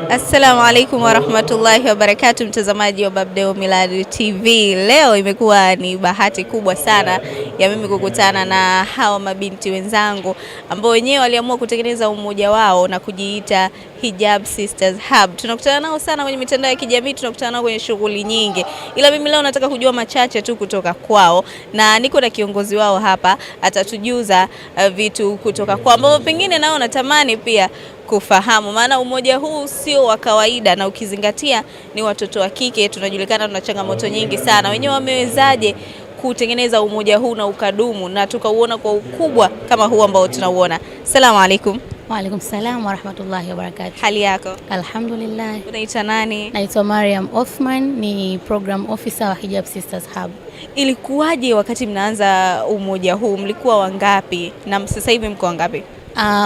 Assalamu alaikum warahmatullahi wabarakatuh, mtazamaji wa Babdeo Milad TV. Leo imekuwa ni bahati kubwa sana ya mimi kukutana na hawa mabinti wenzangu ambao wenyewe waliamua kutengeneza umoja wao na kujiita Hijab Sisters Hub. Tunakutana nao sana kwenye mitandao ya kijamii, tunakutana nao kwenye shughuli nyingi. Ila mimi leo nataka kujua machache tu kutoka kwao, na niko na kiongozi wao hapa, atatujuza vitu kutoka kwao ambao pengine nao natamani pia kufahamu, maana umoja huu sio wa kawaida, na ukizingatia ni watoto wa kike, tunajulikana tuna changamoto nyingi sana. Wenyewe wamewezaje kutengeneza umoja huu na ukadumu na tukauona kwa ukubwa kama huu ambao tunauona? Assalamu alaikum. Wa alaikum salam wa rahmatullahi wa barakatuh. Hali yako? Alhamdulillah. Unaitwa nani? Naitwa Mariam Othman, ni program officer wa Hijab Sisters Hub. Ilikuwaje wakati mnaanza umoja huu? Mlikuwa wangapi na sasa hivi mko wangapi?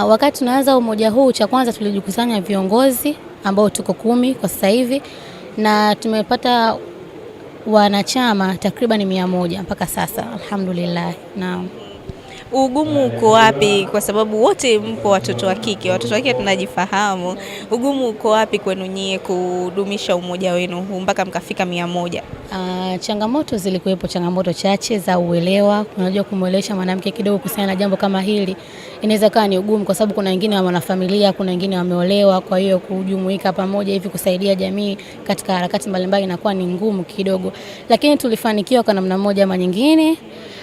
Wakati tunaanza umoja huu, cha kwanza tulijikusanya viongozi ambao tuko 10 kwa sasa hivi, na tumepata wanachama takriban 100 mpaka sasa, alhamdulillah. Naam. Ugumu uko wapi? Kwa sababu wote mpo watoto wa kike. Watoto wa kike tunajifahamu. Ugumu uko wapi kwenu nyie kudumisha umoja wenu huu mpaka mkafika 100? Changamoto zilikuwepo, changamoto chache za uelewa. Unajua, kumwelewesha mwanamke kidogo kuhusiana na jambo kama hili inaweza kuwa ni ugumu, kwa sababu kuna wengine wana familia, kuna wengine wameolewa. Kwa hiyo kujumuika pamoja hivi kusaidia jamii katika harakati mbalimbali inakuwa ni ngumu kidogo, lakini tulifanikiwa kwa namna moja ama nyingine,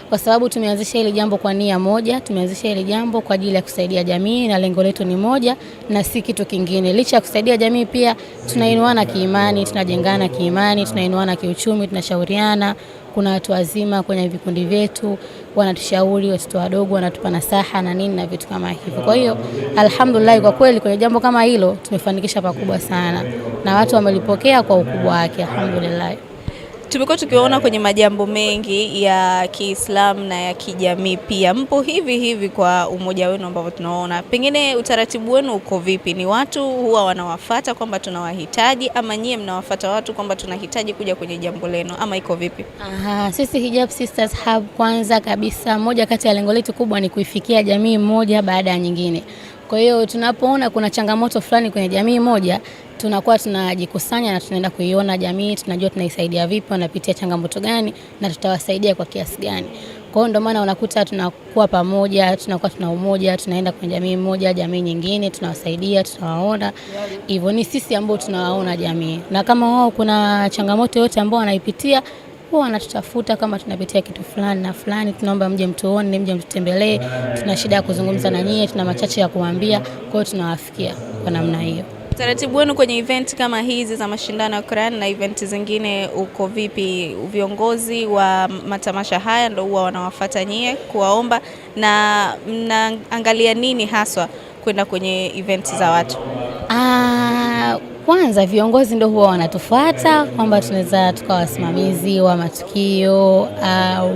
kwa sababu tumeanzisha hili jambo kwa nia moja. Tumeanzisha hili jambo kwa ajili ya kusaidia jamii, na lengo letu ni moja na si kitu kingine. Licha ya kusaidia jamii, pia tunainuana kiimani, tunajengana kiimani, tunainuana kiuchumi, tunashauriana. Kuna watu wazima kwenye vikundi vyetu wanatushauri, watoto wadogo wanatupa nasaha na nini na vitu kama hivyo. Kwa hiyo alhamdulillah, kwa kweli kwenye jambo kama hilo tumefanikisha pakubwa sana na watu wamelipokea kwa ukubwa wake, alhamdulillah. Tumekuwa tukiona kwenye majambo mengi ya Kiislamu na ya kijamii pia. Mpo hivi hivi kwa umoja wenu ambao tunaona. Pengine utaratibu wenu uko vipi? Ni watu huwa wanawafuata kwamba tunawahitaji, ama nyie mnawafuata watu kwamba tunahitaji kuja kwenye jambo lenu, ama iko vipi? Sisi Hijab Sisters Hub, kwanza kabisa, moja kati ya lengo letu kubwa ni kuifikia jamii moja baada ya nyingine. Kwa hiyo tunapoona kuna changamoto fulani kwenye jamii moja, tunakuwa tunajikusanya na tunaenda kuiona jamii, tunajua tunaisaidia vipi, wanapitia changamoto gani na tutawasaidia kwa kiasi gani. Kwa hiyo ndio maana unakuta tunakuwa pamoja, tunakuwa tuna umoja, tunaenda kwenye jamii moja, jamii nyingine, tunawasaidia, tunawaona. Hivyo ni sisi ambao tunawaona jamii. Na kama wao kuna changamoto yote ambao wanaipitia, wao wanatutafuta, kama tunapitia kitu fulani na fulani, tunaomba mje mtuone, mje mtutembelee, tuna shida ya kuzungumza na nyie, tuna machache ya kuambia. Kwa hiyo tunawafikia kwa namna hiyo. Taratibu wenu kwenye event kama hizi za mashindano ya Quran na event zingine uko vipi? Viongozi wa matamasha haya ndio huwa wanawafuata nyie kuwaomba, na mnaangalia nini haswa kwenda kwenye event za watu? Kwanza viongozi ndio huwa wanatufuata kwamba tunaweza tukawa wasimamizi wa matukio au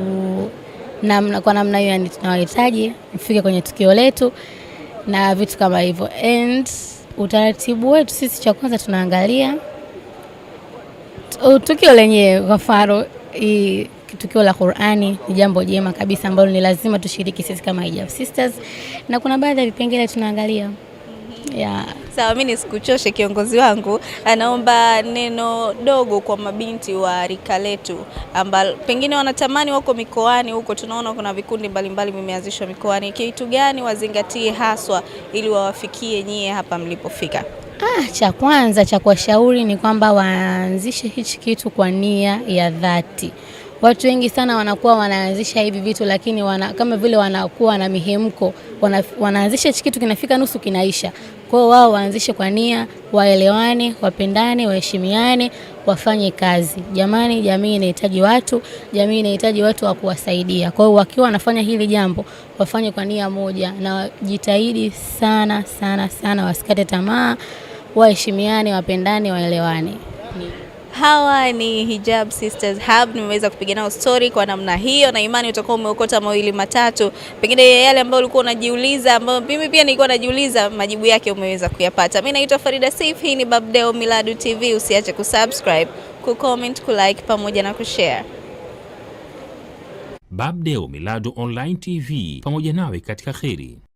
kwa namna hiyo, yani tunawahitaji mfike kwenye tukio letu na vitu kama hivyo. And utaratibu wetu sisi, cha kwanza tunaangalia tukio lenyewe. Kwa mfano tukio la Qur'ani ni jambo jema kabisa ambalo ni lazima tushiriki sisi kama Hijab Sisters, na kuna baadhi ya vipengele tunaangalia. Sawa, mimi nisikuchoshe kiongozi wangu, anaomba neno dogo kwa mabinti wa rika letu ambao pengine wanatamani wako mikoani huko. Tunaona kuna vikundi mbalimbali vimeanzishwa mikoani. Kitu gani wazingatie haswa ili wawafikie nyie hapa mlipofika? Cha kwanza cha kuwashauri ni kwamba waanzishe hichi kitu kwa nia ya dhati. Watu wengi sana wanakuwa wanaanzisha hivi vitu, lakini kama vile wanakuwa na mihemko, wanaanzisha hichi kitu, kinafika nusu kinaisha. Kwa hiyo wao waanzishe kwa nia, waelewane, wapendane, waheshimiane, wafanye kazi. Jamani, jamii inahitaji watu, jamii inahitaji watu wa kuwasaidia. Kwa hiyo wakiwa wanafanya hili jambo, wafanye kwa nia moja, na jitahidi sana sana sana, wasikate tamaa, waheshimiane, wapendane, waelewane. Hawa ni Hijab Sisters Hub. Nimeweza kupiga nao story kwa namna hiyo, na imani utakuwa umeokota mawili matatu, pengine yale ambayo ulikuwa unajiuliza, ambayo mimi pia nilikuwa najiuliza, majibu yake umeweza kuyapata. Mimi naitwa Farida Saif, hii ni Babdeo Milad TV. Usiache kusubscribe, kucomment, kulike pamoja na kushare. Babdeo Milad Online TV, pamoja nawe katika kheri.